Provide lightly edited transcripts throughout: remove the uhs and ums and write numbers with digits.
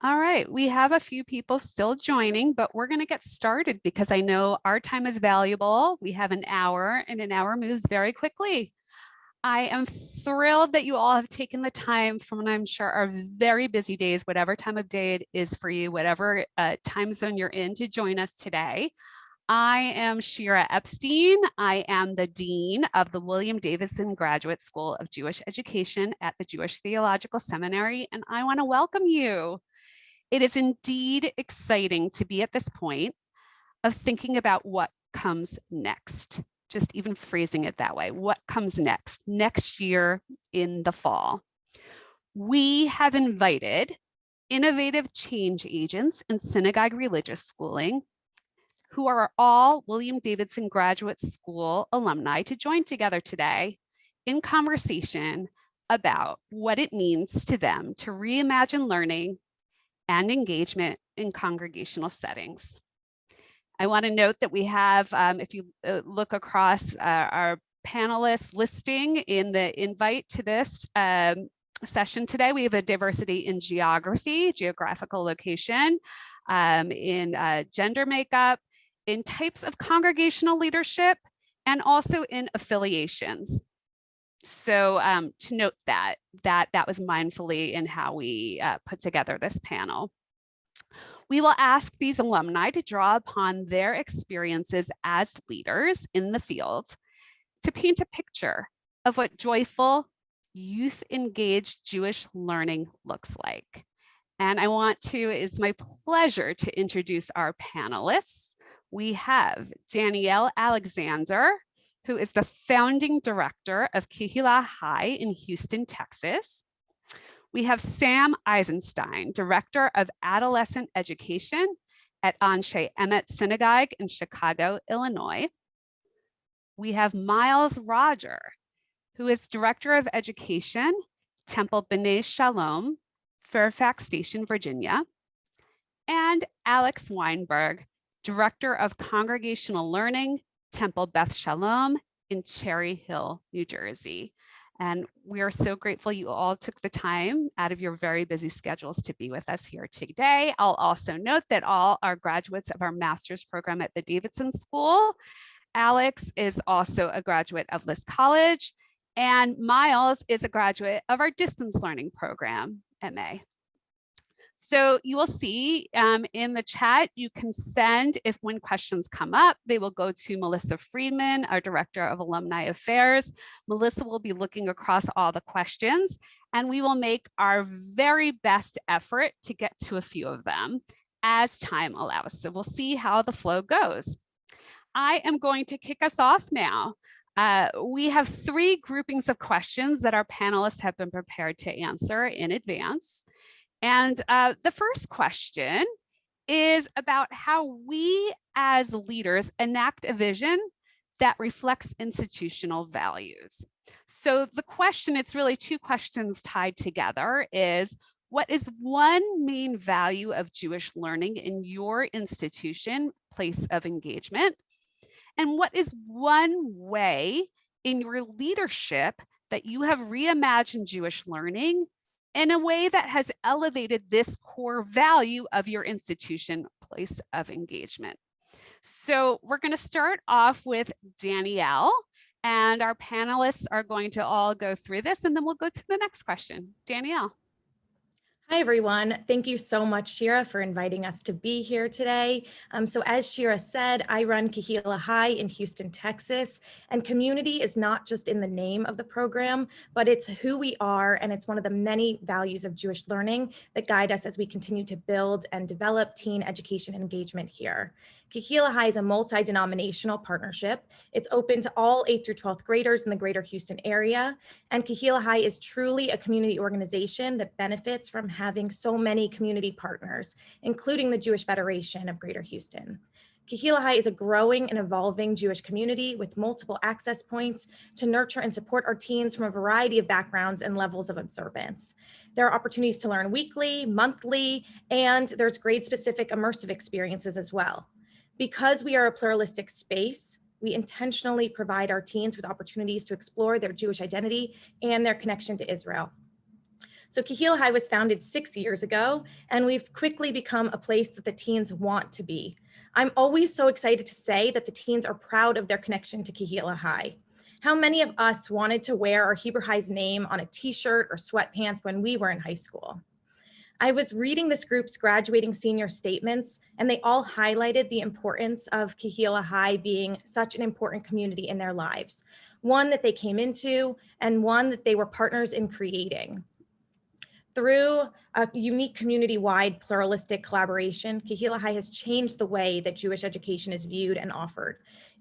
All right, we have a few people still joining, but we're going to get started because I know our time is valuable. We have an hour, and an hour moves very quickly. I am thrilled that you all have taken the time from what I'm sure are very busy days, whatever time of day it is for you, whatever time zone you're in, to join us today. I am Shira Epstein. I am the Dean of the William Davidson Graduate School of Jewish Education at the Jewish Theological Seminary, and I want to welcome you. It is indeed exciting to be at this point of thinking about what comes next, just even phrasing it that way. What comes next year in the fall? We have invited innovative change agents in synagogue religious schooling who are all William Davidson Graduate School alumni to join together today in conversation about what it means to them to reimagine learning and engagement in congregational settings. I want to note that we have, if you look across our panelists listing in the invite to this session today, we have a diversity in geography, geographical location, in gender makeup, in types of congregational leadership, and also in affiliations. So to note that was mindfully in how we put together this panel. We will ask these alumni to draw upon their experiences as leaders in the field to paint a picture of what joyful, youth-engaged Jewish learning looks like. And it's my pleasure to introduce our panelists. We have Danielle Alexander, who is the founding director of Kehillah High in Houston, Texas. We have Sam Eisenstein, director of adolescent education at Anshe Emet Synagogue in Chicago, Illinois. We have Miles Roger, who is director of education, Temple B'nai Shalom, Fairfax Station, Virginia. And Alex Weinberg, director of congregational learning, Temple Beth Shalom in Cherry Hill, New Jersey. And we are so grateful you all took the time out of your very busy schedules to be with us here today. I'll also note that all are graduates of our master's program at the Davidson School. Alex is also a graduate of Liss College, and Miles is a graduate of our distance learning program, MA. So you will see in the chat, you can send, when questions come up, they will go to Melissa Friedman, our Director of Alumni Affairs. Melissa will be looking across all the questions, and we will make our very best effort to get to a few of them as time allows. So we'll see how the flow goes. I am going to kick us off now. We have three groupings of questions that our panelists have been prepared to answer in advance. And the first question is about how we as leaders enact a vision that reflects institutional values. So the question, it's really two questions tied together, is what is one main value of Jewish learning in your institution, place of engagement? And what is one way in your leadership that you have reimagined Jewish learning in a way that has elevated this core value of your institution, place of engagement? So we're going to start off with Danielle, and our panelists are going to all go through this, and then we'll go to the next question. Danielle. Hi, everyone. Thank you so much, Shira, for inviting us to be here today. So as Shira said, I run Kehillah High in Houston, Texas, and community is not just in the name of the program, but it's who we are, and it's one of the many values of Jewish learning that guide us as we continue to build and develop teen education engagement here. Kehillah High is a multi-denominational partnership. It's open to all 8th through 12th graders in the greater Houston area. And Kehillah High is truly a community organization that benefits from having so many community partners, including the Jewish Federation of Greater Houston. Kehillah High is a growing and evolving Jewish community with multiple access points to nurture and support our teens from a variety of backgrounds and levels of observance. There are opportunities to learn weekly, monthly, and there's grade-specific immersive experiences as well. Because we are a pluralistic space, we intentionally provide our teens with opportunities to explore their Jewish identity and their connection to Israel. So Kahila High was founded 6 years ago, and we've quickly become a place that the teens want to be. I'm always so excited to say that the teens are proud of their connection to Kahila High. How many of us wanted to wear our Heber High's name on a t-shirt or sweatpants when we were in high school? I was reading this group's graduating senior statements, and they all highlighted the importance of Kahila High being such an important community in their lives, one that they came into and one that they were partners in creating. Through a unique community-wide pluralistic collaboration, Kahila High has changed the way that Jewish education is viewed and offered,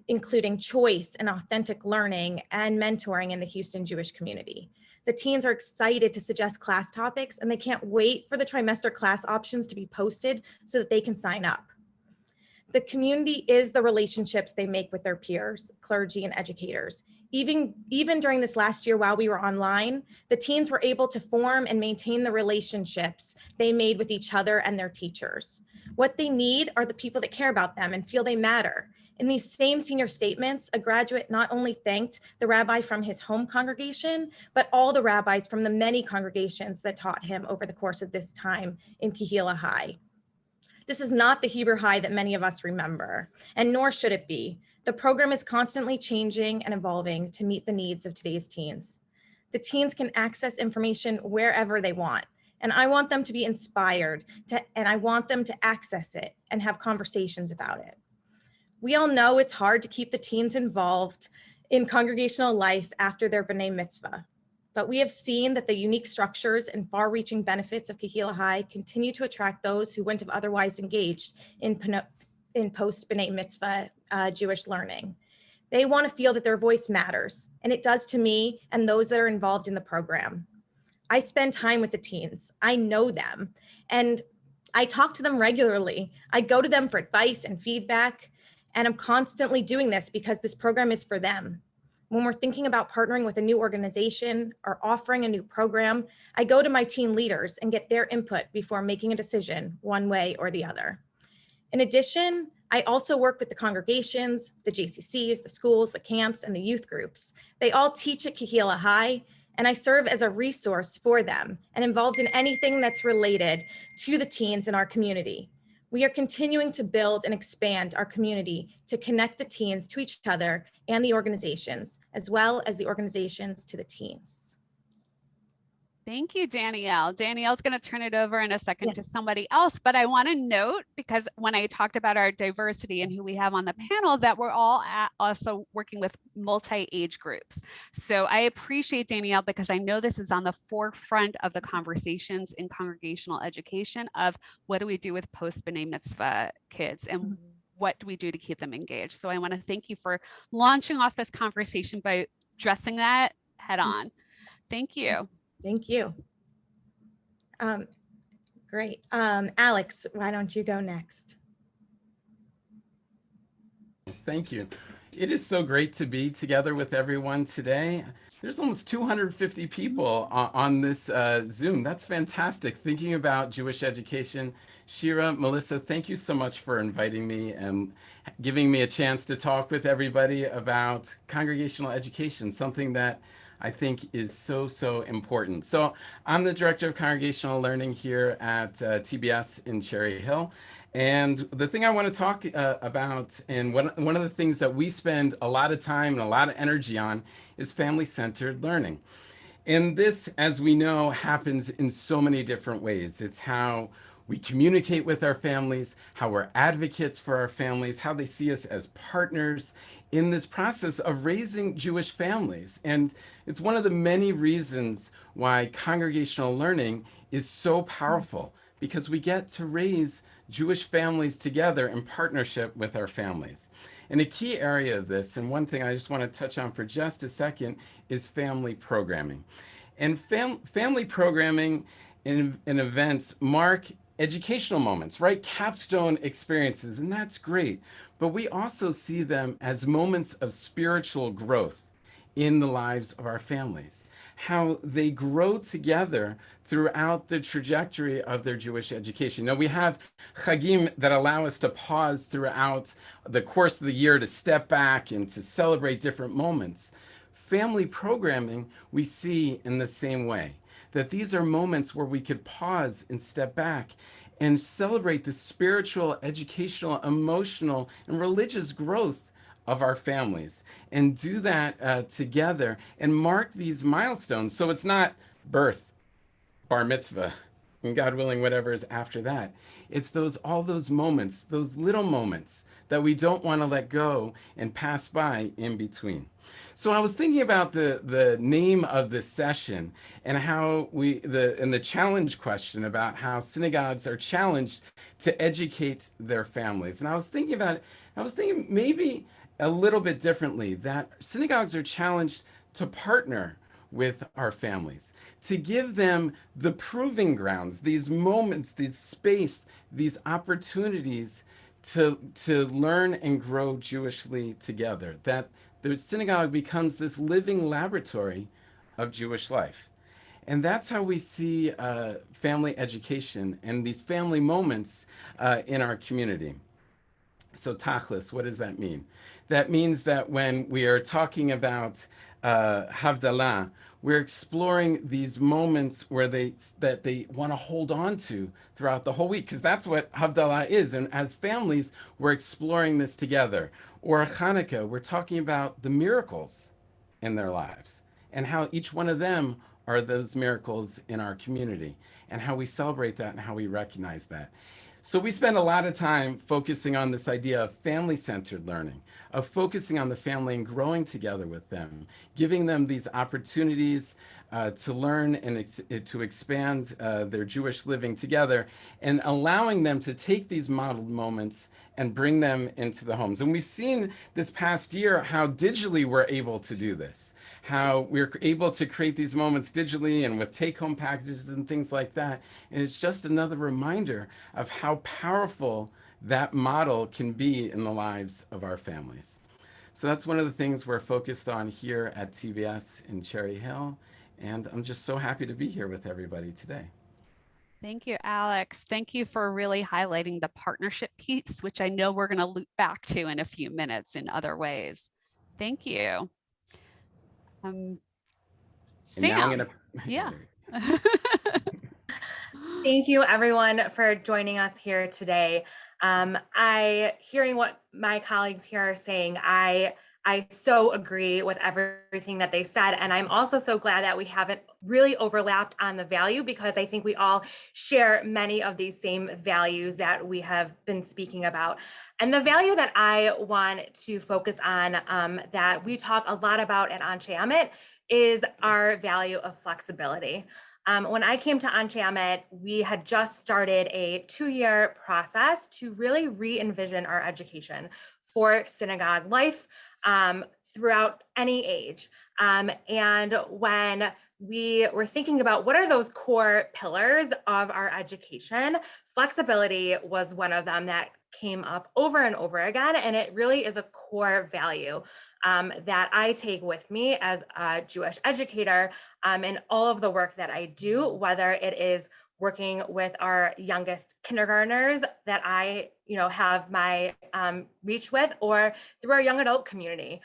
including choice and authentic learning and mentoring in the Houston Jewish community. The teens are excited to suggest class topics, and they can't wait for the trimester class options to be posted so that they can sign up. The community is the relationships they make with their peers, clergy, and educators. Even during this last year while we were online, the teens were able to form and maintain the relationships they made with each other and their teachers. What they need are the people that care about them and feel they matter. In these same senior statements, a graduate not only thanked the rabbi from his home congregation, but all the rabbis from the many congregations that taught him over the course of this time in Kahila High. This is not the Heber High that many of us remember, and nor should it be. The program is constantly changing and evolving to meet the needs of today's teens. The teens can access information wherever they want, and I want them to be inspired, and I want them to access it and have conversations about it. We all know it's hard to keep the teens involved in congregational life after their B'nai Mitzvah, but we have seen that the unique structures and far-reaching benefits of Kahila High continue to attract those who wouldn't have otherwise engaged in post-B'nai Mitzvah Jewish learning. They want to feel that their voice matters, and it does to me and those that are involved in the program. I spend time with the teens. I know them, and I talk to them regularly. I go to them for advice and feedback, and I'm constantly doing this because this program is for them. When we're thinking about partnering with a new organization or offering a new program, I go to my teen leaders and get their input before making a decision one way or the other. In addition, I also work with the congregations, the JCCs, the schools, the camps, and the youth groups. They all teach at Kahila High, and I serve as a resource for them and involved in anything that's related to the teens in our community. We are continuing to build and expand our community to connect the teens to each other and the organizations, as well as the organizations to the teens. Thank you, Danielle. Danielle's going to turn it over in a second to somebody else, but I want to note, because when I talked about our diversity and who we have on the panel, that we're all also working with multi-age groups. So I appreciate Danielle, because I know this is on the forefront of the conversations in congregational education of what do we do with post-B'nai Mitzvah kids and what do we do to keep them engaged. So I want to thank you for launching off this conversation by addressing that head on. Thank you. Thank you. Great. Alex, why don't you go next? Thank you. It is so great to be together with everyone today. There's almost 250 people on this Zoom. That's fantastic. Thinking about Jewish education. Shira, Melissa, thank you so much for inviting me and giving me a chance to talk with everybody about congregational education, something that I think is so, so important. So I'm the Director of Congregational Learning here at TBS in Cherry Hill. And the thing I want to talk about, and one of the things that we spend a lot of time and a lot of energy on, is family-centered learning. And this, as we know, happens in so many different ways. It's how we communicate with our families, how we're advocates for our families, how they see us as partners in this process of raising Jewish families. And it's one of the many reasons why congregational learning is so powerful, because we get to raise Jewish families together in partnership with our families. And a key area of this, and one thing I just want to touch on for just a second, is family programming. And family programming in events mark educational moments, right? Capstone experiences, and that's great. But we also see them as moments of spiritual growth in the lives of our families, how they grow together throughout the trajectory of their Jewish education. Now, we have chagim that allow us to pause throughout the course of the year to step back and to celebrate different moments. Family programming we see in the same way, that these are moments where we could pause and step back and celebrate the spiritual, educational, emotional, and religious growth of our families, and do that together and mark these milestones. So it's not birth, bar mitzvah, and God willing, whatever is after that. It's those all those moments, those little moments that we don't want to let go and pass by in between. So I was thinking about the name of this session and how the challenge question about how synagogues are challenged to educate their families. And I was thinking maybe a little bit differently, that synagogues are challenged to partner with our families, to give them the proving grounds, these moments, these space, these opportunities to learn and grow Jewishly together. That the synagogue becomes this living laboratory of Jewish life. And that's how we see family education and these family moments in our community. So tachlis, what does that mean? That means that when we are talking about Havdalah, we're exploring these moments where they want to hold on to throughout the whole week, because that's what Havdalah is. And as families, we're exploring this together. Or Hanukkah, we're talking about the miracles in their lives and how each one of them are those miracles in our community, and how we celebrate that and how we recognize that. So we spend a lot of time focusing on this idea of family-centered learning, of focusing on the family and growing together with them, giving them these opportunities to learn and to expand their Jewish living together, and allowing them to take these modeled moments and bring them into the homes. And we've seen this past year how digitally we're able to do this, how we're able to create these moments digitally and with take-home packages and things like that. And it's just another reminder of how powerful that model can be in the lives of our families. So that's one of the things we're focused on here at TBS in Cherry Hill. And I'm just so happy to be here with everybody today. Thank you, Alex. Thank you for really highlighting the partnership piece, which I know we're going to loop back to in a few minutes in other ways. Thank you. And now I'm Sam. gonna, Yeah. Thank you everyone for joining us here today. Hearing what my colleagues here are saying, I so agree with everything that they said. And I'm also so glad that we haven't really overlapped on the value, because I think we all share many of these same values that we have been speaking about. And the value that I want to focus on, that we talk a lot about at Anshe Amit, is our value of flexibility. When I came to Anshe Amit, we had just started a 2-year process to really re-envision our education for synagogue life throughout any age. And when we were thinking about what are those core pillars of our education, flexibility was one of them that came up over and over again. And it really is a core value that I take with me as a Jewish educator in all of the work that I do, whether it is working with our youngest kindergartners that I have my reach with, or through our young adult community.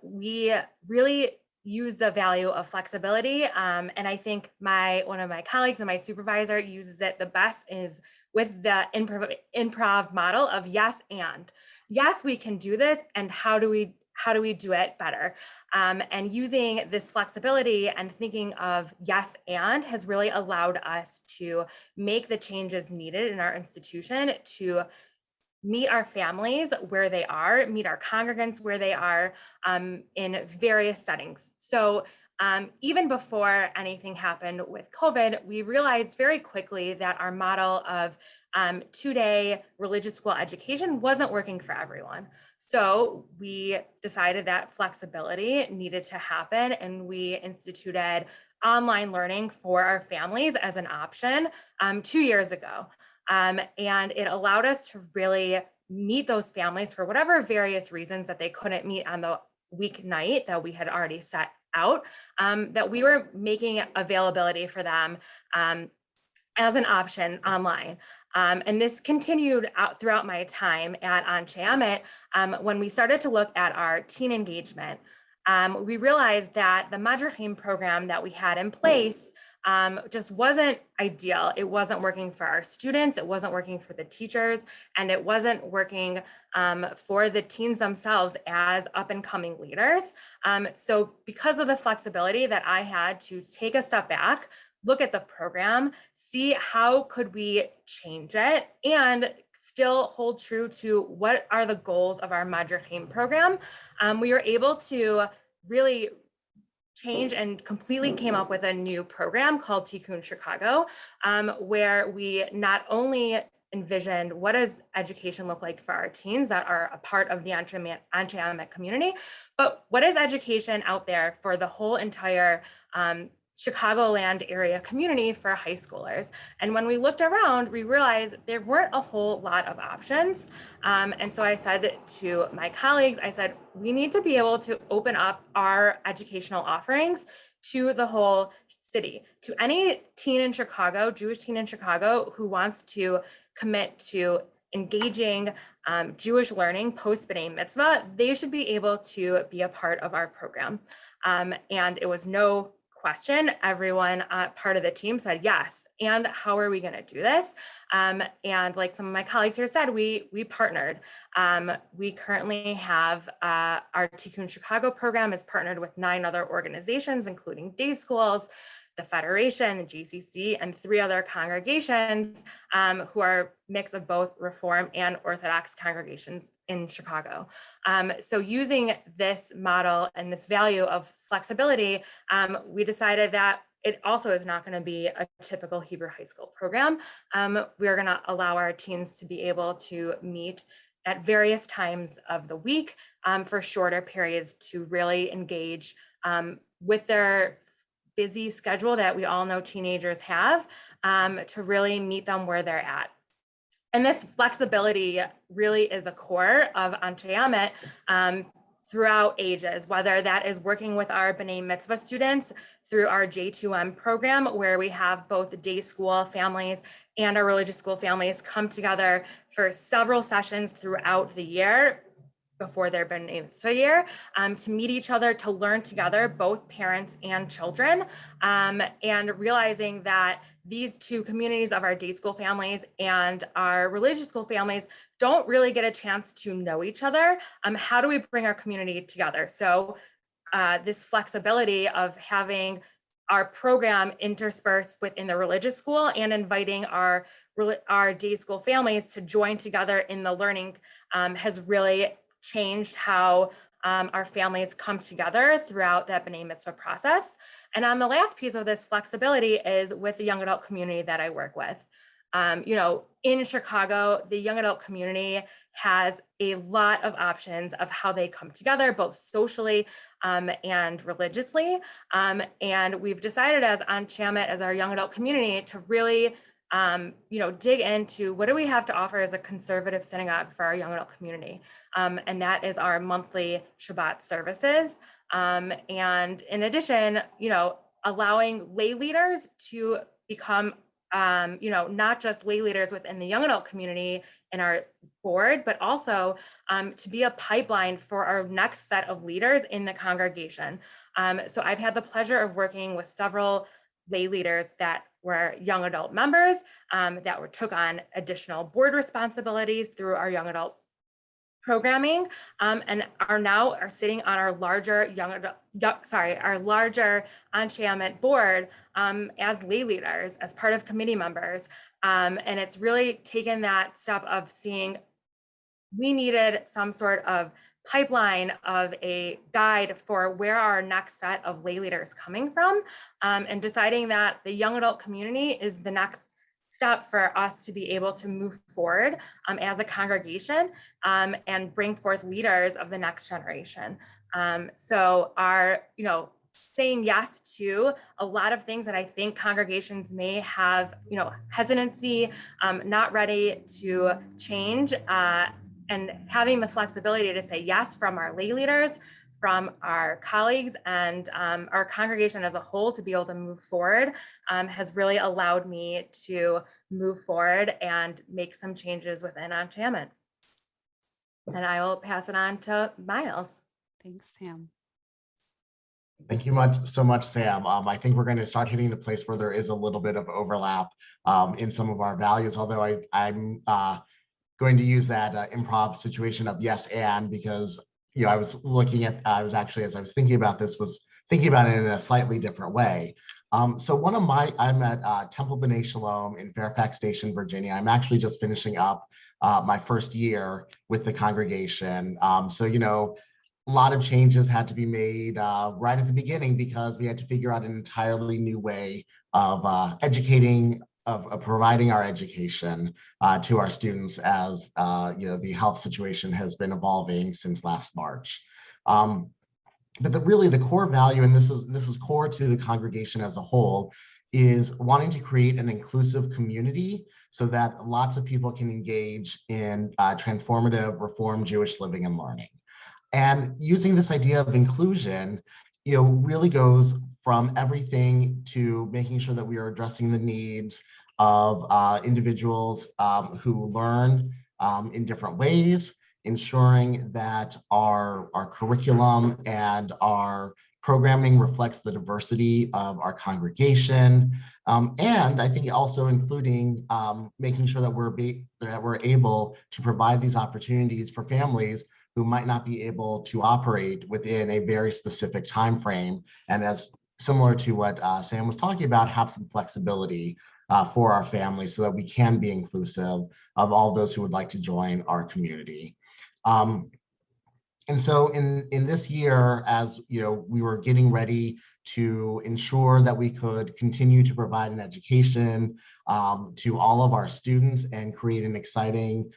We really use the value of flexibility. And I think one of my colleagues and my supervisor uses it the best is with the improv model of yes, and. Yes, we can do this, and how do we do it better? And using this flexibility and thinking of yes and has really allowed us to make the changes needed in our institution to meet our families where they are, meet our congregants where they are in various settings. So even before anything happened with COVID, we realized very quickly that our model of 2-day religious school education wasn't working for everyone. So we decided that flexibility needed to happen, and we instituted online learning for our families as an option 2 years ago. And it allowed us to really meet those families for whatever various reasons that they couldn't meet on the weeknight that we had already set out, that we were making availability for them as an option online. And this continued out throughout my time at Anshe Amit. When we started to look at our teen engagement, we realized that the Madrachim program that we had in place just wasn't ideal. It wasn't working for our students, it wasn't working for the teachers, and it wasn't working for the teens themselves as up and coming leaders. So because of the flexibility that I had to take a step back, look at the program, see how could we change it, and still hold true to what are the goals of our Madrachim program, we were able to really change and completely came up with a new program called Tikkun Chicago, where we not only envisioned what does education look like for our teens that are a part of the Anti-Amic community, but what is education out there for the whole entire Chicagoland area community for high schoolers. And when we looked around, we realized there weren't a whole lot of options. And so I said to my colleagues, I said, we need to be able to open up our educational offerings to the whole city, to any teen in Chicago, Jewish teen in Chicago who wants to commit to engaging Jewish learning post B'nai Mitzvah, they should be able to be a part of our program. And it was no question. Everyone part of the team said yes. And how are we going to do this? And like some of my colleagues here said, we partnered. We currently have our Tikkun Chicago program is partnered with 9 other organizations, including day schools, the Federation, the GCC, and 3 other congregations who are a mix of both Reform and Orthodox congregations in Chicago. So using this model and this value of flexibility, we decided that it also is not going to be a typical Hebrew high school program. We are going to allow our teens to be able to meet at various times of the week for shorter periods to really engage with their busy schedule that we all know teenagers have, to really meet them where they're at. And this flexibility really is a core of Anshe Amet throughout ages, whether that is working with our B'nai Mitzvah students through our J2M program, where we have both day school families and our religious school families come together for several sessions throughout the year before their B'nai Mitzvah year, to meet each other, to learn together, both parents and children, and realizing that these 2 communities of our day school families and our religious school families don't really get a chance to know each other. How do we bring our community together? So this flexibility of having our program interspersed within the religious school and inviting our day school families to join together in the learning has really changed how our families come together throughout that B'nai Mitzvah process. And on the last piece of this flexibility is with the young adult community that I work with. You know, in Chicago, the young adult community has a lot of options of how they come together, both socially and religiously. And we've decided as Anshe Amet, as our young adult community, to really you know, dig into what do we have to offer as a conservative synagogue for our young adult community. And that is our monthly Shabbat services. And in addition, you know, allowing lay leaders to become, you know, not just lay leaders within the young adult community in our board, but also to be a pipeline for our next set of leaders in the congregation. So I've had the pleasure of working with several lay leaders that were young adult members that took on additional board responsibilities through our young adult programming, and are sitting on our larger our larger Anshe Amet board as lay leaders, as part of committee members. And it's really taken that step of seeing we needed some sort of pipeline of a guide for where our next set of lay leaders coming from, and deciding that the young adult community is the next step for us to be able to move forward as a congregation and bring forth leaders of the next generation. So our, you know, saying yes to a lot of things that I think congregations may have, you know, hesitancy, not ready to change, and having the flexibility to say yes from our lay leaders, from our colleagues, and our congregation as a whole to be able to move forward has really allowed me to move forward and make some changes within Anshe Amet. And I will pass it on to Miles. Thanks, Sam. Thank you so much, Sam. I think we're going to start hitting the place where there is a little bit of overlap in some of our values, although I'm going to use that improv situation of yes and, because I was looking at, I was actually, as I was thinking about this, was thinking about it in a slightly different way. So I'm at Temple B'nai Shalom in Fairfax Station, Virginia. I'm actually just finishing up my first year with the congregation. A lot of changes had to be made right at the beginning because we had to figure out an entirely new way of of providing our education to our students as the health situation has been evolving since last March. But really the core value, and this is core to the congregation as a whole, is wanting to create an inclusive community so that lots of people can engage in transformative Reform Jewish living and learning. And using this idea of inclusion, really goes from everything to making sure that we are addressing the needs of individuals who learn in different ways, ensuring that our curriculum and our programming reflects the diversity of our congregation. And I think also including making sure that we're able to provide these opportunities for families who might not be able to operate within a very specific time frame. And as similar to what Sam was talking about, have some flexibility for our families so that we can be inclusive of all those who would like to join our community. And so in this year, as we were getting ready to ensure that we could continue to provide an education to all of our students and create an exciting,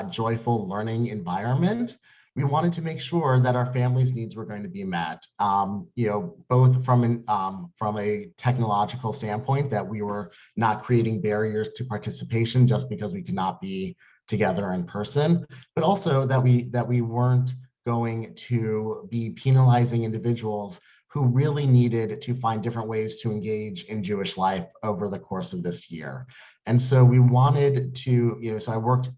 joyful learning environment, we wanted to make sure that our families' needs were going to be met, both from a technological standpoint, that we were not creating barriers to participation just because we could not be together in person, but also that we weren't going to be penalizing individuals who really needed to find different ways to engage in Jewish life over the course of this year. And so we wanted to, so I worked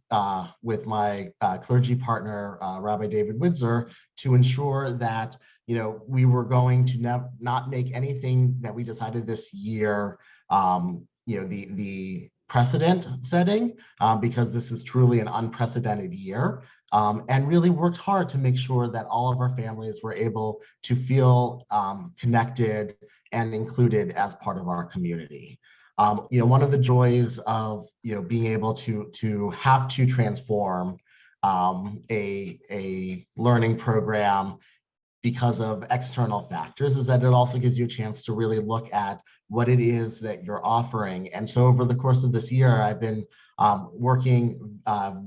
with my clergy partner, Rabbi David Widzer, to ensure that, we were going to not make anything that we decided this year, the precedent setting, because this is truly an unprecedented year, and really worked hard to make sure that all of our families were able to feel connected and included as part of our community. One of the joys of being able to have to transform a learning program because of external factors is that it also gives you a chance to really look at what it is that you're offering. And so over the course of this year, I've been working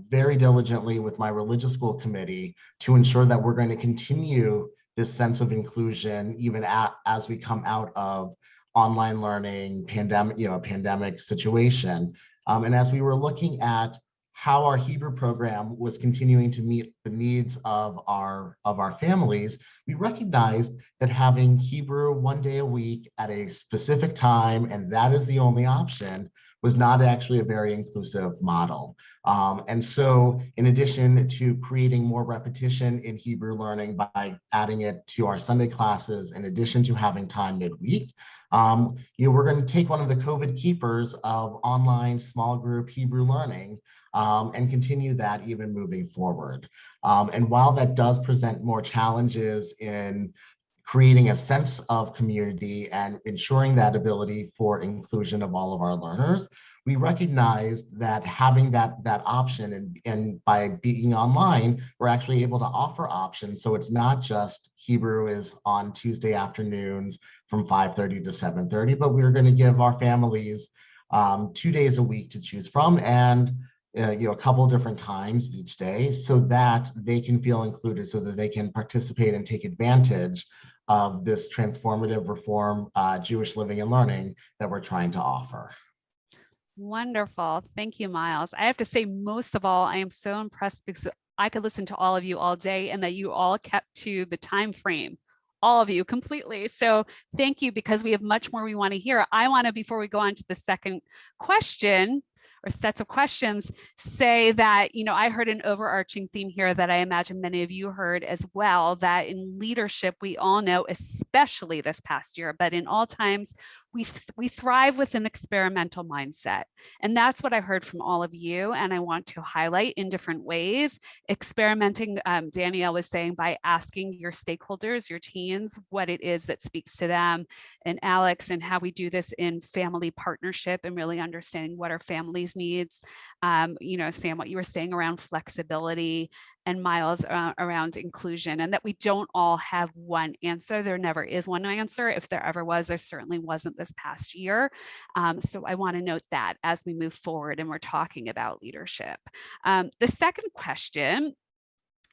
very diligently with my religious school committee to ensure that we're going to continue this sense of inclusion even as we come out of online learning, pandemic situation. And as we were looking at how our Hebrew program was continuing to meet the needs of our families, we recognized that having Hebrew one day a week at a specific time, and that is the only option, was not actually a very inclusive model. And so in addition to creating more repetition in Hebrew learning by adding it to our Sunday classes, in addition to having time midweek, we're going to take one of the COVID keepers of online small group Hebrew learning and continue that even moving forward. And while that does present more challenges in creating a sense of community and ensuring that ability for inclusion of all of our learners, we recognize that having that option and by being online, we're actually able to offer options. So it's not just Hebrew is on Tuesday afternoons from 5:30 to 7:30, but we're going to give our families 2 days a week to choose from, and a couple different times each day, so that they can feel included, so that they can participate and take advantage of this transformative Reform Jewish living and learning that we're trying to offer. Wonderful. Thank you, Miles. I have to say, most of all, I am so impressed because I could listen to all of you all day and that you all kept to the time frame, all of you completely. So thank you, because we have much more we want to hear. I want to, before we go on to the second question or sets of questions say that, you know, I heard an overarching theme here that I imagine many of you heard as well, that in leadership, we all know, especially this past year, but in all times, we thrive with an experimental mindset. And that's what I heard from all of you. And I want to highlight in different ways. Experimenting, Danielle was saying, by asking your stakeholders, your teens, what it is that speaks to them. And Alex, and how we do this in family partnership and really understanding what our families needs. You know, Sam, what you were saying around flexibility, and Miles around inclusion, and that we don't all have one answer. There never is one answer. If there ever was, there certainly wasn't this past year. So I want to note that as we move forward and we're talking about leadership. The second question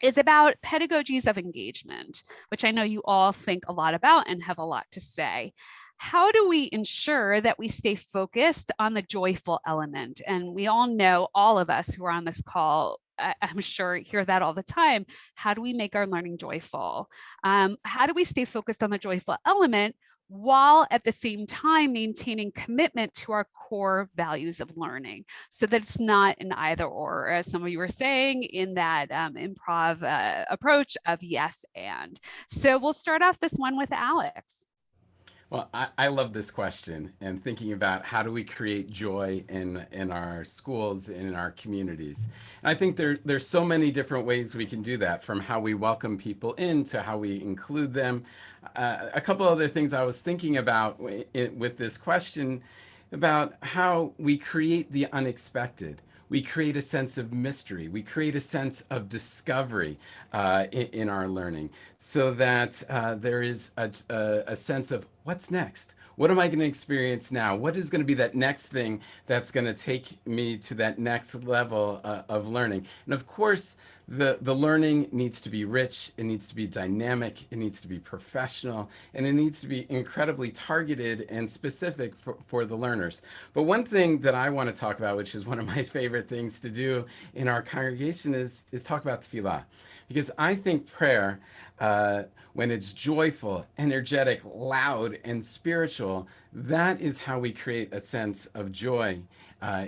is about pedagogies of engagement, which I know you all think a lot about and have a lot to say. How do we ensure that we stay focused on the joyful element? And we all know, all of us who are on this call, I'm sure hear that all the time. How do we make our learning joyful? How do we stay focused on the joyful element while at the same time maintaining commitment to our core values of learning, so that it's not an either or, as some of you were saying in that improv approach of yes and. So we'll start off this one with Alex. Well, I love this question, and thinking about how do we create joy in our schools and in our communities. And I think there's so many different ways we can do that, from how we welcome people in to how we include them. A couple other things I was thinking about with this question, about how we create the unexpected. We create a sense of mystery. We create a sense of discovery in our learning, so that there is a sense of what's next. What am I going to experience now? What is going to be that next thing that's going to take me to that next level of learning? And of course, the learning needs to be rich, it needs to be dynamic, it needs to be professional, and it needs to be incredibly targeted and specific for the learners. But one thing that I want to talk about, which is one of my favorite things to do in our congregation, is talk about tefillah. Because I think prayer, when it's joyful, energetic, loud, and spiritual, that is how we create a sense of joy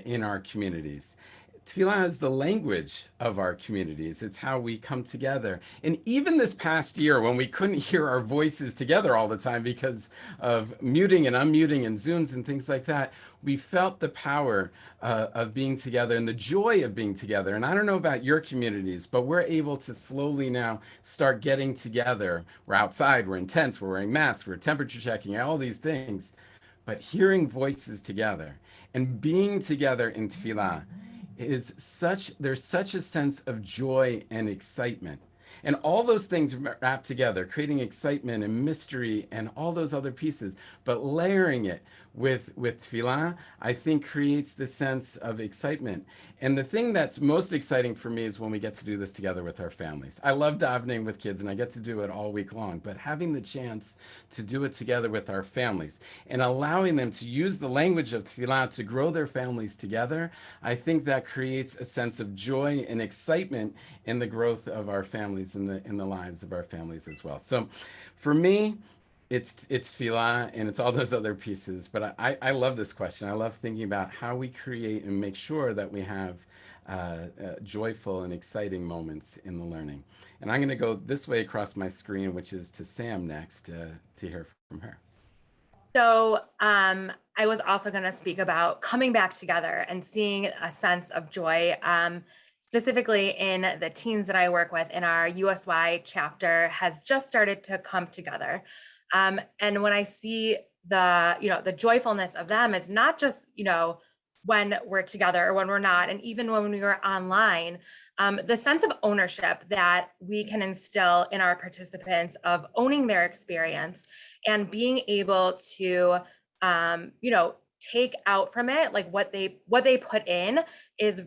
in our communities. Tefillah is the language of our communities. It's how we come together. And even this past year, when we couldn't hear our voices together all the time because of muting and unmuting and Zooms and things like that, we felt the power of being together and the joy of being together. And I don't know about your communities, but we're able to slowly now start getting together. We're outside, we're in tents, we're wearing masks, we're temperature checking, all these things. But hearing voices together and being together in tefillah is there's such a sense of joy and excitement. And all those things wrapped together, creating excitement and mystery and all those other pieces, but layering it with tefillah, I think creates the sense of excitement. And the thing that's most exciting for me is when we get to do this together with our families. I love davening with kids and I get to do it all week long, but having the chance to do it together with our families and allowing them to use the language of tefillah to grow their families together, I think that creates a sense of joy and excitement in the growth of our families, in the lives of our families as well. So for me, it's tefillah and it's all those other pieces. But I love this question. I love thinking about how we create and make sure that we have joyful and exciting moments in the learning. And I'm going to go this way across my screen, which is to Sam next, to hear from her. So I was also going to speak about coming back together and seeing a sense of joy, specifically in the teens that I work with in our USY chapter has just started to come together. And when I see the joyfulness of them, it's not just, when we're together or when we're not, and even when we were online, the sense of ownership that we can instill in our participants of owning their experience and being able to, take out from it, like what they put in is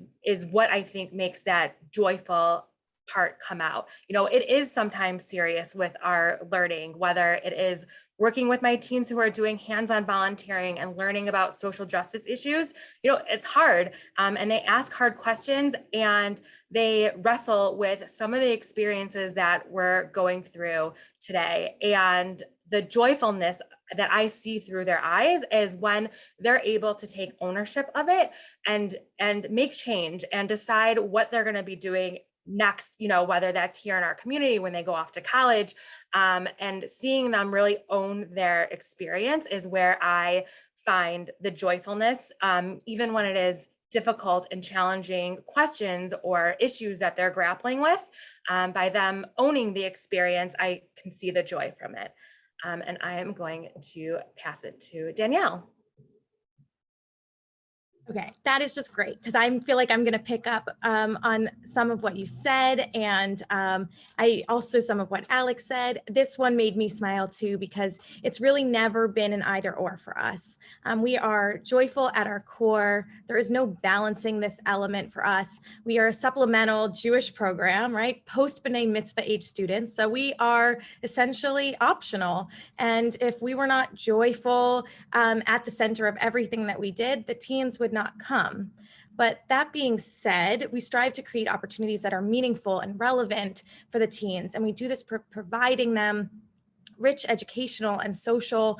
what I think makes that joyful part come out. It is sometimes serious with our learning, whether it is working with my teens who are doing hands-on volunteering and learning about social justice issues. It's hard, and they ask hard questions and they wrestle with some of the experiences that we're going through today. And the joyfulness that I see through their eyes is when they're able to take ownership of it and make change and decide what they're going to be doing next, whether that's here in our community when they go off to college, and seeing them really own their experience is where I find the joyfulness, even when it is difficult and challenging questions or issues that they're grappling with. By them owning the experience, I can see the joy from it. And I am going to pass it to Danielle. Okay, that is just great because I feel like I'm going to pick up on some of what you said, and I also some of what Alex said. This one made me smile too because it's really never been an either or for us. We are joyful at our core. There is no balancing this element for us. We are a supplemental Jewish program, right? Post B'nai Mitzvah age students. So we are essentially optional. And if we were not joyful at the center of everything that we did, the teens would not come. But that being said, we strive to create opportunities that are meaningful and relevant for the teens. And we do this providing them rich educational and social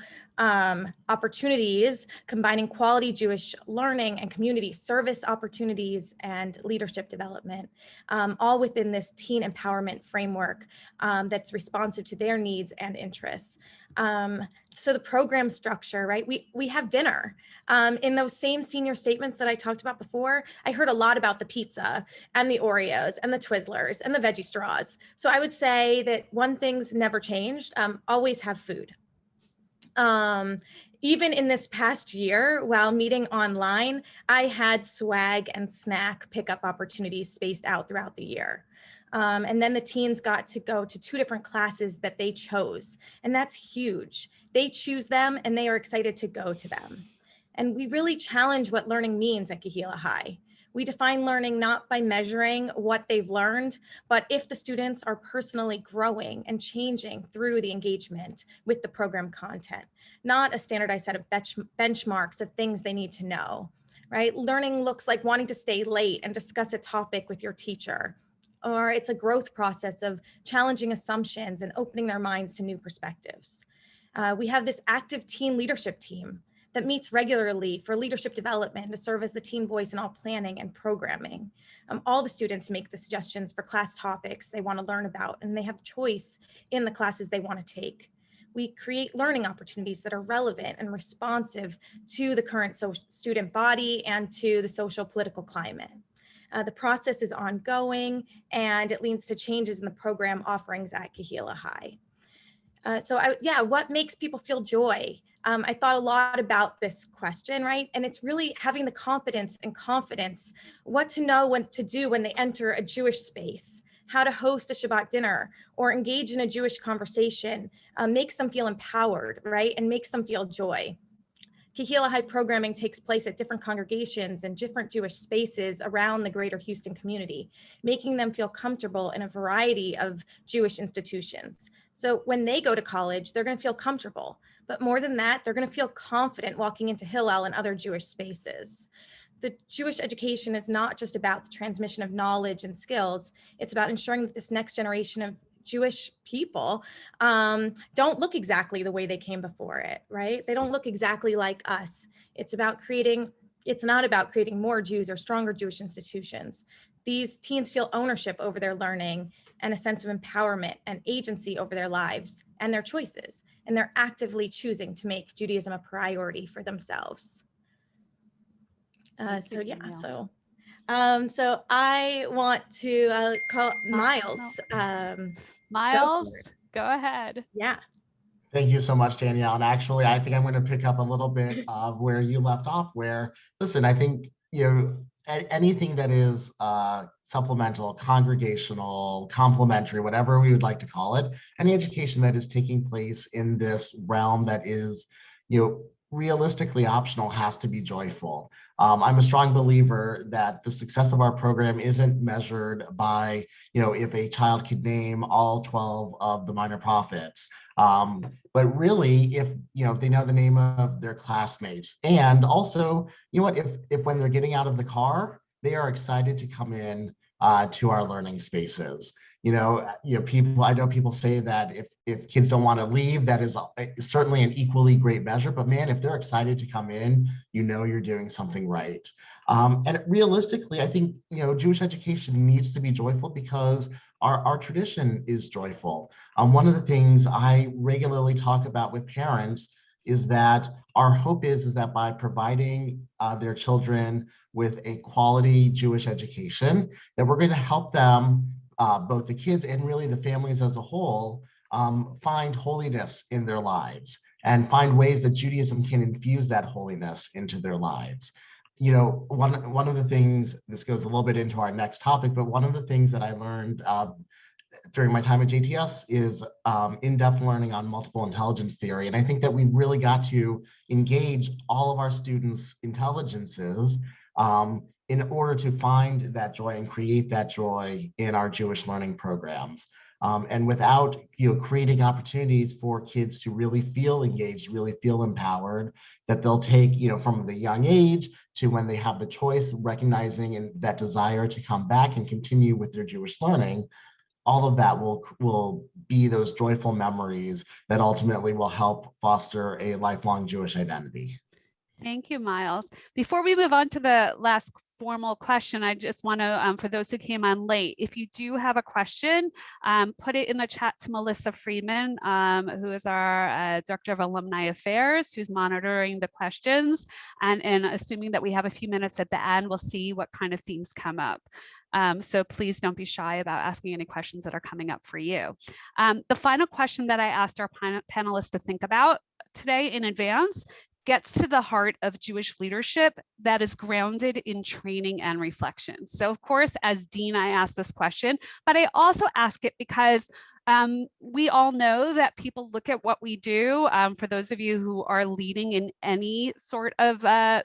opportunities, combining quality Jewish learning and community service opportunities and leadership development, all within this teen empowerment framework that's responsive to their needs and interests. So the program structure, right? We have dinner. In those same senior statements that I talked about before, I heard a lot about the pizza and the Oreos and the Twizzlers and the veggie straws. So I would say that one thing's never changed, always have food. Even in this past year, while meeting online, I had swag and snack pickup opportunities spaced out throughout the year. And then the teens got to go to 2 different classes that they chose. And that's huge. They choose them and they are excited to go to them. And we really challenge what learning means at Kehila High. We define learning not by measuring what they've learned, but if the students are personally growing and changing through the engagement with the program content, not a standardized set of benchmarks of things they need to know, right? Learning looks like wanting to stay late and discuss a topic with your teacher, or it's a growth process of challenging assumptions and opening their minds to new perspectives. We have this active teen leadership team that meets regularly for leadership development to serve as the teen voice in all planning and programming. All the students make the suggestions for class topics they want to learn about, and they have choice in the classes they want to take. We create learning opportunities that are relevant and responsive to the current student body and to the social political climate. The process is ongoing and it leads to changes in the program offerings at Kehila High. What makes people feel joy? I thought a lot about this question, right? And it's really having the competence and confidence, what to know, what to do when they enter a Jewish space, how to host a Shabbat dinner or engage in a Jewish conversation, makes them feel empowered, right? And makes them feel joy. Kehila High programming takes place at different congregations and different Jewish spaces around the greater Houston community, making them feel comfortable in a variety of Jewish institutions. So when they go to college, they're going to feel comfortable. But more than that, they're going to feel confident walking into Hillel and other Jewish spaces. The Jewish education is not just about the transmission of knowledge and skills. It's about ensuring that this next generation of Jewish people don't look exactly the way they came before it, right? They don't look exactly like us. It's not about creating more Jews or stronger Jewish institutions. These teens feel ownership over their learning and a sense of empowerment and agency over their lives and their choices. And they're actively choosing to make Judaism a priority for themselves. So I want to call Miles. Miles, go ahead. Yeah. Thank you so much, Danielle. And actually, I think I'm going to pick up a little bit of where you left off, where, listen, I think, anything that is supplemental, congregational, complementary, whatever we would like to call it, any education that is taking place in this realm that is, realistically optional has to be joyful. I'm a strong believer that the success of our program isn't measured by, if a child could name all 12 of the minor prophets, but really if they know the name of their classmates, and also, if when they're getting out of the car, they are excited to come in to our learning spaces. People, I know people say that if kids don't want to leave, that is certainly an equally great measure. But man, if they're excited to come in, you're doing something right. And realistically, I think, Jewish education needs to be joyful because our tradition is joyful. One of the things I regularly talk about with parents is that our hope is that by providing their children with a quality Jewish education, that we're going to help them, both the kids and really the families as a whole, find holiness in their lives and find ways that Judaism can infuse that holiness into their lives. One of the things, this goes a little bit into our next topic, but one of the things that I learned during my time at JTS is in-depth learning on multiple intelligence theory. And I think that we really got to engage all of our students' intelligences in order to find that joy and create that joy in our Jewish learning programs. And without creating opportunities for kids to really feel engaged, really feel empowered, that they'll take from the young age to when they have the choice, recognizing and that desire to come back and continue with their Jewish learning, all of that will be those joyful memories that ultimately will help foster a lifelong Jewish identity. Thank you, Miles. Before we move on to the last formal question, I just want to, for those who came on late, if you do have a question, put it in the chat to Melissa Friedman, who is our Director of Alumni Affairs, who's monitoring the questions. And assuming that we have a few minutes at the end, we'll see what kind of themes come up. So please don't be shy about asking any questions that are coming up for you. The final question that I asked our panelists to think about today in advance gets to the heart of Jewish leadership that is grounded in training and reflection. So of course, as Dean, I asked this question, but I also ask it because we all know that people look at what we do. For those of you who are leading in any sort of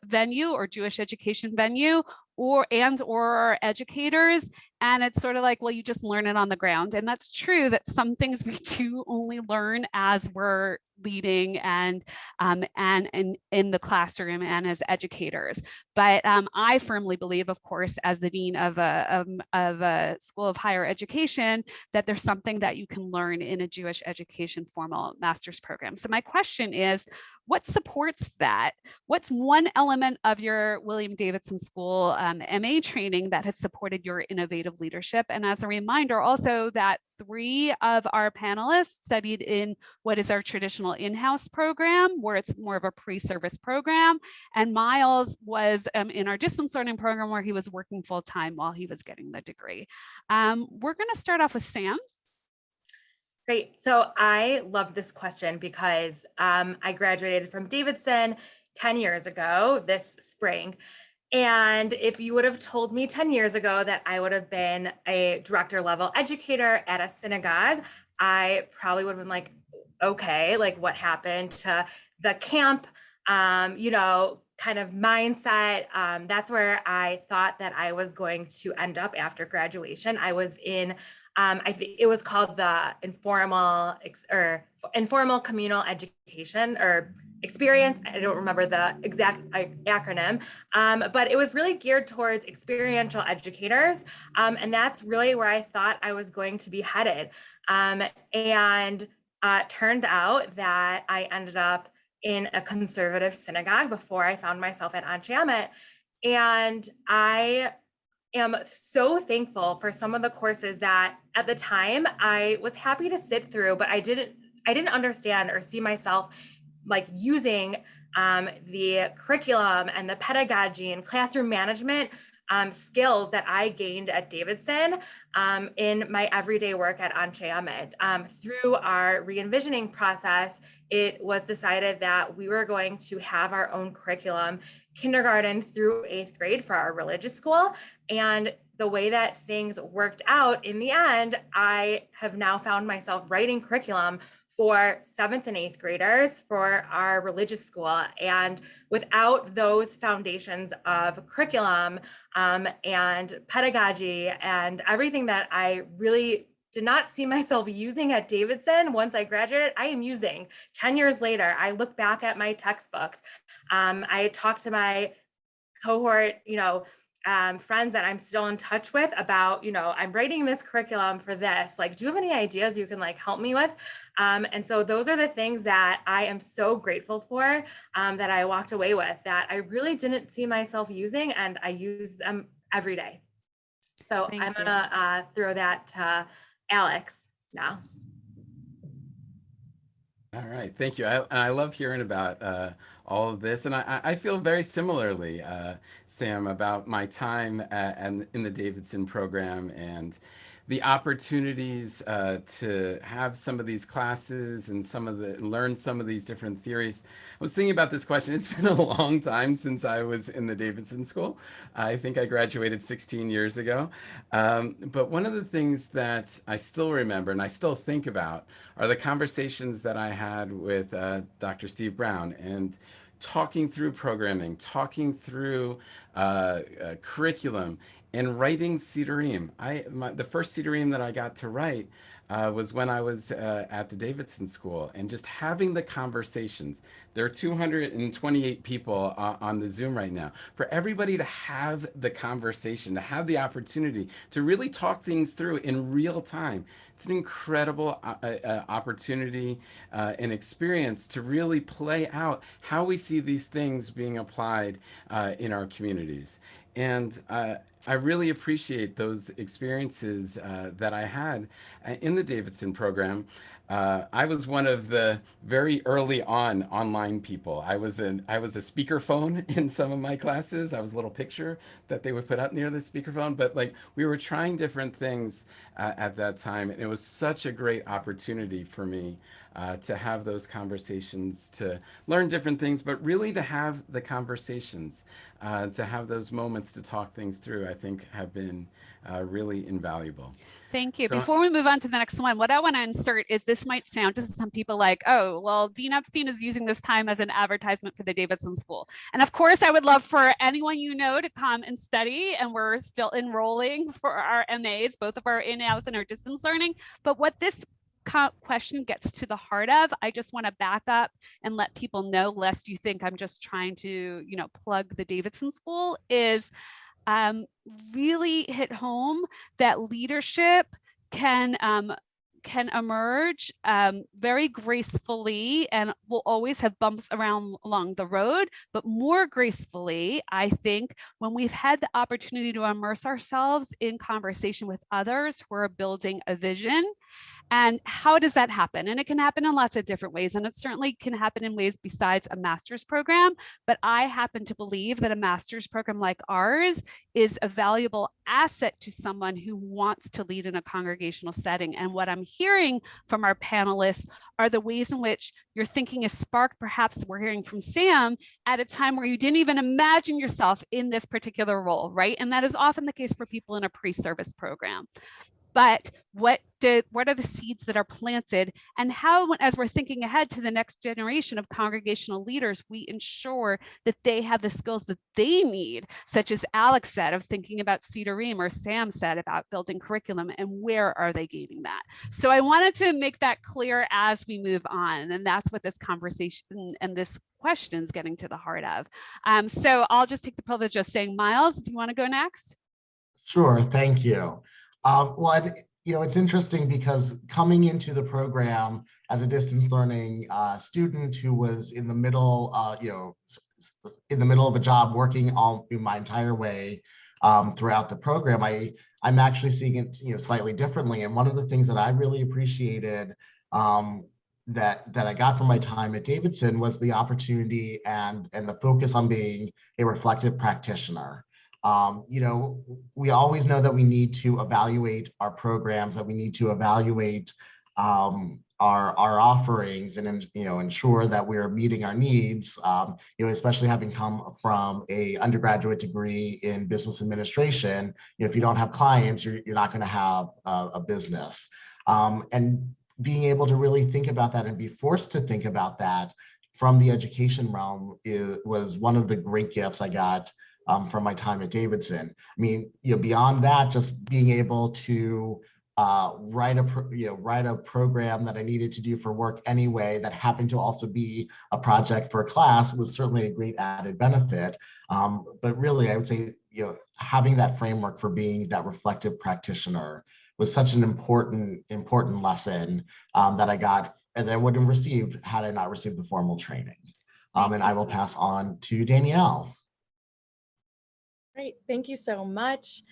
venue or Jewish education venue, or are educators, and it's sort of like, well, you just learn it on the ground. And that's true that some things we do only learn as we're leading and in the classroom and as educators. But I firmly believe, of course, as the dean of a school of higher education, that there's something that you can learn in a Jewish education formal master's program. So my question is, what supports that? What's one element of your William Davidson School MA training that has supported your innovative leadership? And as a reminder also that 3 of our panelists studied in what is our traditional in-house program, where it's more of a pre-service program. And Miles was in our distance learning program where he was working full-time while he was getting the degree. We're gonna start off with Sam. Great. So I love this question because I graduated from Davidson 10 years ago this spring. And if you would have told me 10 years ago that I would have been a director level educator at a synagogue, I probably would have been like, okay, like what happened to the camp, kind of mindset. That's where I thought that I was going to end up after graduation. I was in, I think it was called the informal communal education or experience. I don't remember the exact acronym, but it was really geared towards experiential educators. And that's really where I thought I was going to be headed. And turned out that I ended up in a conservative synagogue before I found myself at Anshe Emet. And I am so thankful for some of the courses that at the time I was happy to sit through, but I didn't understand or see myself like using the curriculum and the pedagogy and classroom management skills that I gained at Davidson in my everyday work at Anshe Emet. Through our re-envisioning process, it was decided that we were going to have our own curriculum, kindergarten through 8th grade for our religious school. And the way that things worked out in the end, I have now found myself writing curriculum for 7th and 8th graders for our religious school. And without those foundations of curriculum and pedagogy and everything that I really did not see myself using at Davidson once I graduated, I am using 10 years later. I look back at my textbooks. I talked to my cohort, friends that I'm still in touch with about, I'm writing this curriculum for this. Like, do you have any ideas you can like help me with? And so those are the things that I am so grateful for, that I walked away with, that I really didn't see myself using, and I use them every day. So Thank I'm you. gonna throw that to Alex now. All right, thank you. I love hearing about all of this, and I feel very similarly, Sam, about my time and in the Davidson program and the opportunities to have some of these classes and learn some of these different theories. I was thinking about this question. It's been a long time since I was in the Davidson School. I think I graduated 16 years ago. But one of the things that I still remember and I still think about are the conversations that I had with Dr. Steve Brown, and talking through programming, talking through curriculum, and writing Cedarim. The first Cedarim that I got to write was when I was at the Davidson School, and just having the conversations. There are 228 people on the Zoom right now. For everybody to have the conversation, to have the opportunity to really talk things through in real time, it's an incredible opportunity and experience to really play out how we see these things being applied in our communities. And I really appreciate those experiences that I had in the Davidson program. I was one of the very early online people. I was a speakerphone in some of my classes. I was a little picture that they would put up near the speakerphone. But like, we were trying different things at that time, and it was such a great opportunity for me to have those conversations, to learn different things, but really to have the conversations, to have those moments to talk things through, I think have been really invaluable. Thank you. So, Before we move on to the next one, what I want to insert is, this might sound to some people like, oh, well, Dean Epstein is using this time as an advertisement for the Davidson School. And of course, I would love for anyone you know to come and study. And we're still enrolling for our MAs, both of our in-house and our distance learning. But what this question gets to the heart of, I just want to back up and let people know, lest you think I'm just trying to, plug the Davidson School, is really hit home that leadership can emerge very gracefully, and will always have bumps along the road, but more gracefully, I think, when we've had the opportunity to immerse ourselves in conversation with others who are building a vision. And how does that happen? And it can happen in lots of different ways. And it certainly can happen in ways besides a master's program. But I happen to believe that a master's program like ours is a valuable asset to someone who wants to lead in a congregational setting. And what I'm hearing from our panelists are the ways in which your thinking is sparked. Perhaps we're hearing from Sam at a time where you didn't even imagine yourself in this particular role, right? And that is often the case for people in a pre-service program. But what are the seeds that are planted, and how, as we're thinking ahead to the next generation of congregational leaders, we ensure that they have the skills that they need, such as Alex said, of thinking about Cedarim, or Sam said about building curriculum, and where are they gaining that? So I wanted to make that clear as we move on, and that's what this conversation and this question is getting to the heart of. So I'll just take the privilege of saying, Miles, do you want to go next? Sure, thank you. Well, it's interesting because coming into the program as a distance learning student who was in the middle, in the middle of a job, working all through my entire way throughout the program, I'm actually seeing it, slightly differently. And one of the things that I really appreciated that I got from my time at Davidson was the opportunity and the focus on being a reflective practitioner. We always know that we need to evaluate our programs, that we need to evaluate our offerings, and ensure that we're meeting our needs. Especially having come from a undergraduate degree in business administration, if you don't have clients, you're not going to have a business. And being able to really think about that and be forced to think about that from the education realm was one of the great gifts I got from my time at Davidson. I mean, beyond that, just being able to write a program that I needed to do for work anyway that happened to also be a project for a class was certainly a great added benefit. But really, I would say, having that framework for being that reflective practitioner was such an important lesson that I got and I wouldn't have received had I not received the formal training. And I will pass on to Danielle. Great, thank you so much.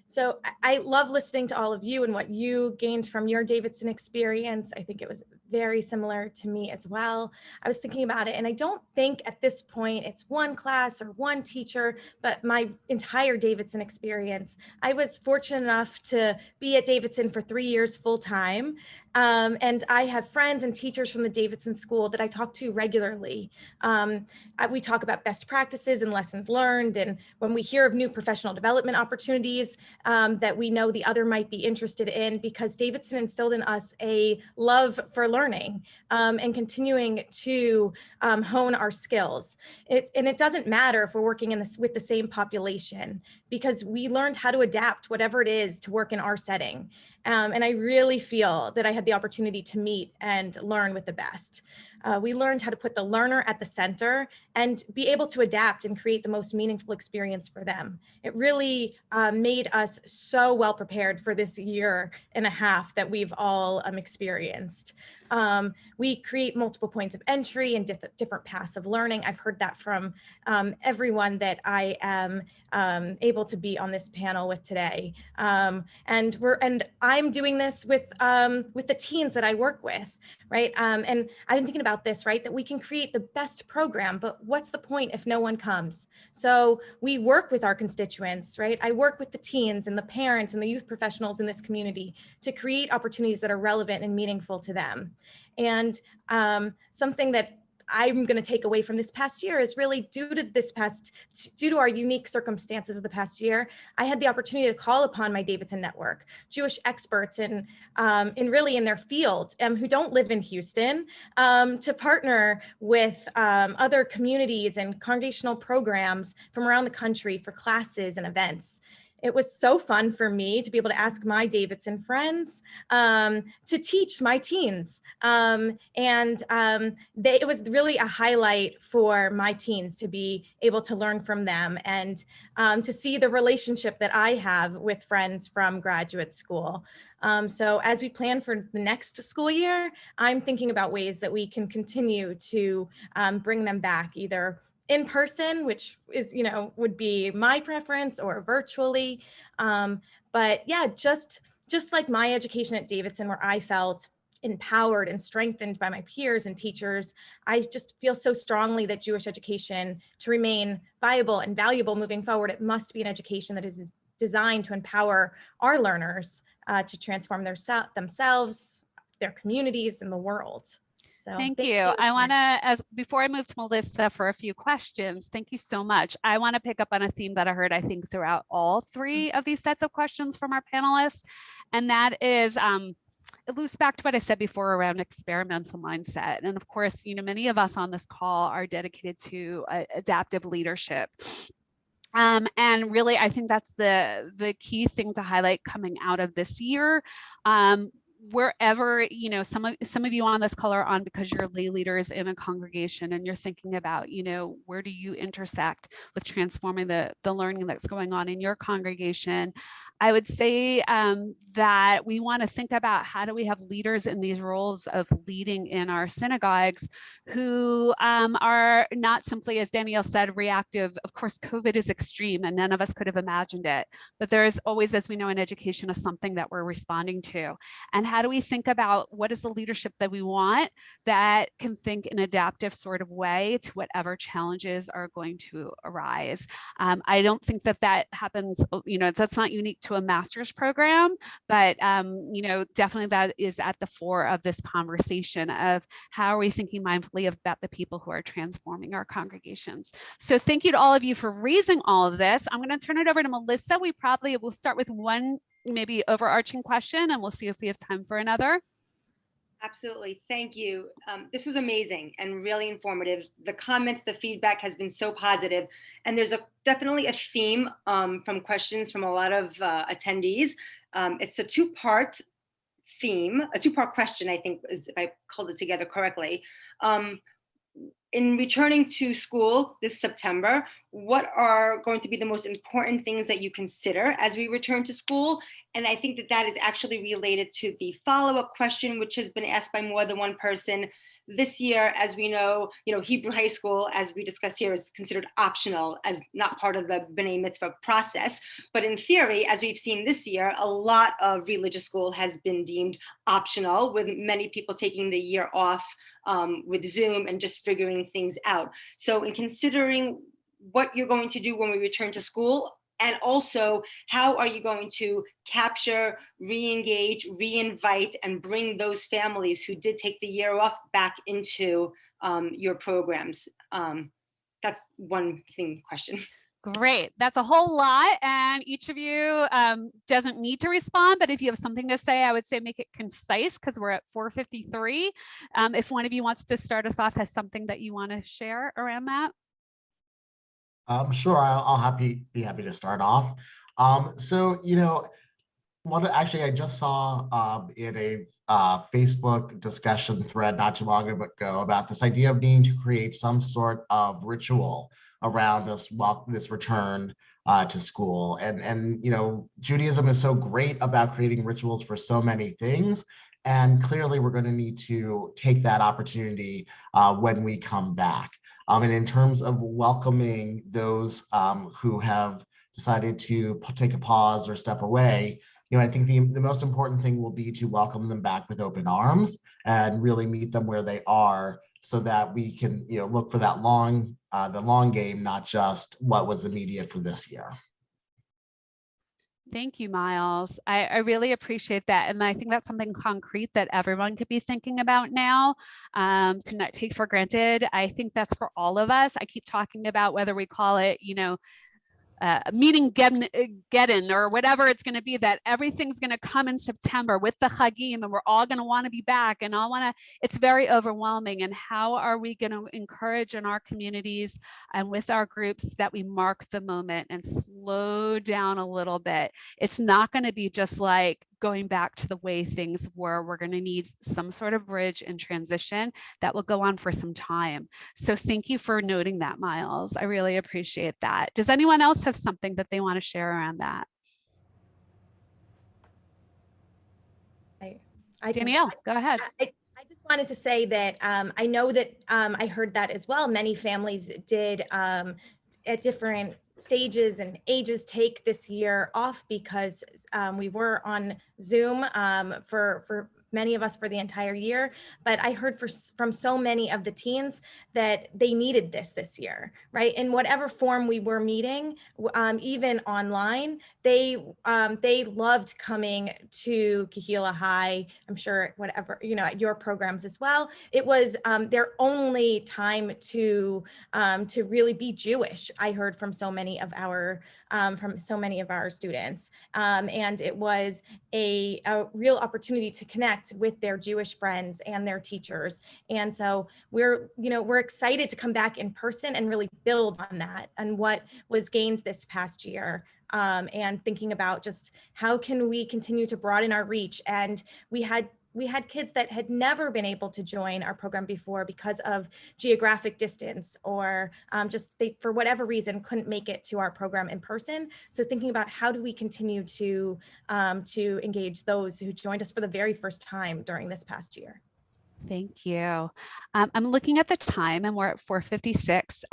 So I love listening to all of you and what you gained from your Davidson experience. I think it was very similar to me as well. I was thinking about it, and I don't think at this point it's one class or one teacher, but my entire Davidson experience. I was fortunate enough to be at Davidson for 3 years full time. And I have friends and teachers from the Davidson School that I talk to regularly. We talk about best practices and lessons learned. And when we hear of new professional development opportunities that we know the other might be interested in, because Davidson instilled in us a love for learning and continuing to hone our skills. And it doesn't matter if we're working in with the same population, because we learned how to adapt whatever it is to work in our setting. And I really feel that I had the opportunity to meet and learn with the best. We learned how to put the learner at the center and be able to adapt and create the most meaningful experience for them. It really made us so well prepared for this year and a half that we've all experienced. We create multiple points of entry and different paths of learning. I've heard that from everyone that I am able to be on this panel with today. And I'm doing this with the teens that I work with, right? And I've been thinking about this, right? That we can create the best program, but what's the point if no one comes? So we work with our constituents, right? I work with the teens and the parents and the youth professionals in this community to create opportunities that are relevant and meaningful to them. And something that I'm going to take away from this past year is really due to our unique circumstances of the past year, I had the opportunity to call upon my Davidson network, Jewish experts in their field who don't live in Houston, to partner with other communities and congregational programs from around the country for classes and events. It was so fun for me to be able to ask my Davidson friends to teach my teens. It was really a highlight for my teens to be able to learn from them and to see the relationship that I have with friends from graduate school. So as we plan for the next school year, I'm thinking about ways that we can continue to bring them back, either in person, which is, would be my preference, or virtually. But yeah, just like my education at Davidson, where I felt empowered and strengthened by my peers and teachers, I just feel so strongly that Jewish education, to remain viable and valuable moving forward, it must be an education that is designed to empower our learners to transform themselves, their communities, and the world. So, thank you. I want to, before I move to Melissa for a few questions, thank you so much. I want to pick up on a theme that I heard, I think, throughout all three of these sets of questions from our panelists. And that is, it loops back to what I said before around experimental mindset. And of course, many of us on this call are dedicated to adaptive leadership. And really, I think that's the key thing to highlight coming out of this year. Wherever, some of you on this call are on because you're lay leaders in a congregation and you're thinking about, where do you intersect with transforming the learning that's going on in your congregation. I would say that we want to think about how do we have leaders in these roles of leading in our synagogues who are not simply, as Danielle said, reactive. Of course, COVID is extreme and none of us could have imagined it, but there is always, as we know in education, is something that we're responding to. And how do we think about what is the leadership that we want that can think in an adaptive sort of way to whatever challenges are going to arise? I don't think that happens, that's not unique to a master's program, but, definitely that is at the fore of this conversation of how are we thinking mindfully about the people who are transforming our congregations. So thank you to all of you for raising all of this. I'm going to turn it over to Melissa. We probably will start with one maybe overarching question and we'll see if we have time for another. Absolutely. Thank you. This was amazing and really informative. The comments, the feedback has been so positive. And there's definitely a theme from questions from a lot of attendees It's a two-part theme, a two-part question, I think, is, if I called it together correctly. In returning to school this September, what are going to be the most important things that you consider as we return to school? And I think that that is actually related to the follow-up question, which has been asked by more than one person. This year, as we know, Hebrew high school, as we discussed here, is considered optional, as not part of the B'nai Mitzvah process. But in theory, as we've seen this year, a lot of religious school has been deemed optional, with many people taking the year off with Zoom and just figuring things out. So in considering what you're going to do when we return to school, and also how are you going to capture, re-engage, re-invite, and bring those families who did take the year off back into your programs? That's one question. Great. That's a whole lot. And each of you doesn't need to respond, but if you have something to say, I would say make it concise, because we're at 4:53. If one of you wants to start us off, has something that you want to share around that? Sure, I'll be happy to start off. So, actually, I just saw in a Facebook discussion thread not too long ago about this idea of needing to create some sort of ritual around this return to school. And Judaism is so great about creating rituals for so many things. And clearly, we're going to need to take that opportunity when we come back. And in terms of welcoming those who have decided to take a pause or step away, I think the most important thing will be to welcome them back with open arms and really meet them where they are, so that we can look for that the long game, not just what was immediate for this year. Thank you, Miles. I really appreciate that. And I think that's something concrete that everyone could be thinking about now, to not take for granted. I think that's for all of us. I keep talking about whether we call it, meeting Geddon or whatever it's going to be, that everything's going to come in September with the Chagim, and we're all going to want to be back, and it's very overwhelming. And how are we going to encourage in our communities and with our groups that we mark the moment and slow down a little bit? It's not going to be just like going back to the way things were. We're going to need some sort of bridge and transition that will go on for some time. So thank you for noting that, Miles. I really appreciate that. Does anyone else have something that they want to share around that? Danielle, go ahead. I just wanted to say that I know that I heard that as well. Many families did at different stages and ages take this year off because we were on Zoom for many of us for the entire year. But I heard from so many of the teens that they needed this year, right? In whatever form we were meeting, even online, they loved coming to Kahila High. I'm sure whatever, at your programs as well. It was their only time to really be Jewish. I heard from so many of our students, and it was a real opportunity to connect with their Jewish friends and their teachers. And so we're excited to come back in person and really build on that and what was gained this past year. And thinking about just how can we continue to broaden our reach. And we had kids that had never been able to join our program before because of geographic distance, or just they, for whatever reason, couldn't make it to our program in person. So thinking about how do we continue to engage those who joined us for the very first time during this past year. Thank you. I'm looking at the time and we're at 4:56.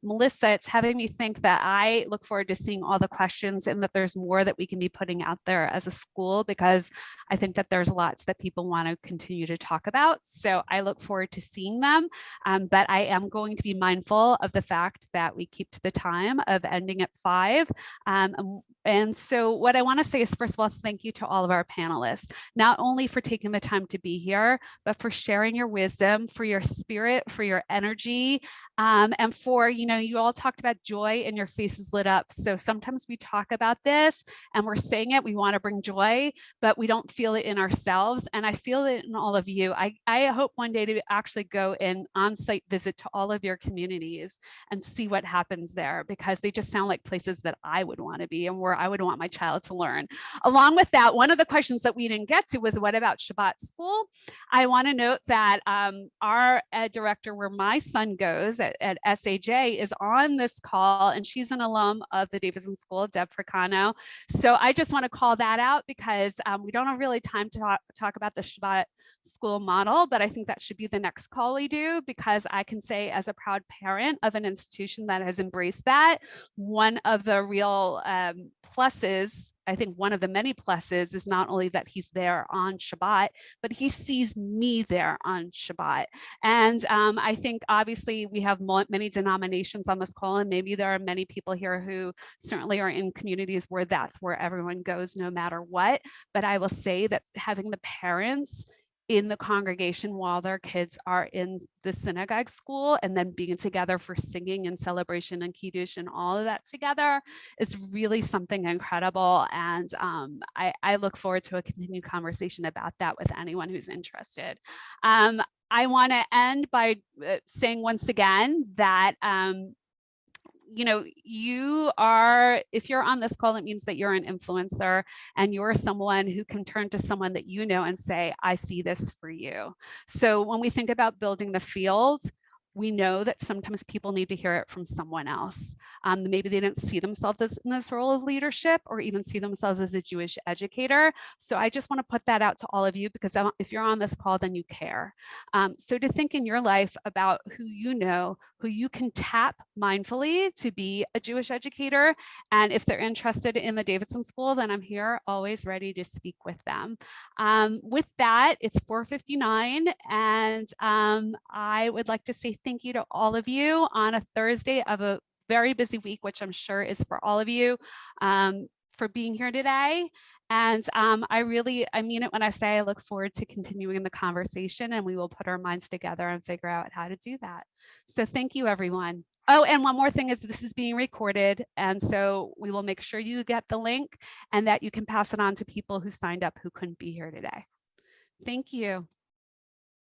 Melissa, it's having me think that I look forward to seeing all the questions and that there's more that we can be putting out there as a school, because I think that there's lots that people want to continue to talk about. So I look forward to seeing them. But I am going to be mindful of the fact that we keep to the time of ending at 5. And so what I want to say is, first of all, thank you to all of our panelists, not only for taking the time to be here, but for sharing your wisdom, for your spirit, for your energy, and for, you all talked about joy and your faces lit up. So sometimes we talk about this and we're saying it, we want to bring joy, but we don't feel it in ourselves. And I feel it in all of you. I hope one day to actually go in on-site visit to all of your communities and see what happens there, because they just sound like places that I would want to be and where I would want my child to learn. Along with that, one of the questions that we didn't get to was, what about Shabbat school? I want to note that our ed director, where my son goes at SAJ, is on this call, and she's an alum of the Davidson School, Deb Fricano. So I just want to call that out because we don't have really time to talk about the Shabbat school model, but I think that should be the next call we do, because I can say, as a proud parent of an institution that has embraced that, one of the real pluses, I think one of the many pluses, is not only that he's there on Shabbat, but he sees me there on Shabbat. And I think obviously we have many denominations on this call, and maybe there are many people here who certainly are in communities where that's where everyone goes no matter what. But I will say that having the parents in the congregation while their kids are in the synagogue school, and then being together for singing and celebration and kiddush and all of that together, is really something incredible. And I look forward to a continued conversation about that with anyone who's interested. I want to end by saying once again that you know, if you're on this call, it means that you're an influencer, and you're someone who can turn to someone that you know and say, I see this for you. So when we think about building the field, we know that sometimes people need to hear it from someone else. Maybe they didn't see themselves in this role of leadership, or even see themselves as a Jewish educator. So I just want to put that out to all of you, because if you're on this call, then you care. So to think in your life about who you know, who you can tap mindfully to be a Jewish educator. And if they're interested in the Davidson School, then I'm here always ready to speak with them. With that, it's 4:59, and I would like to say thank you to all of you on a Thursday of a very busy week, which I'm sure is for all of you, for being here today. And I mean it when I say I look forward to continuing the conversation, and we will put our minds together and figure out how to do that. So thank you, everyone. Oh, and one more thing is, this is being recorded, and so we will make sure you get the link and that you can pass it on to people who signed up who couldn't be here today. Thank you.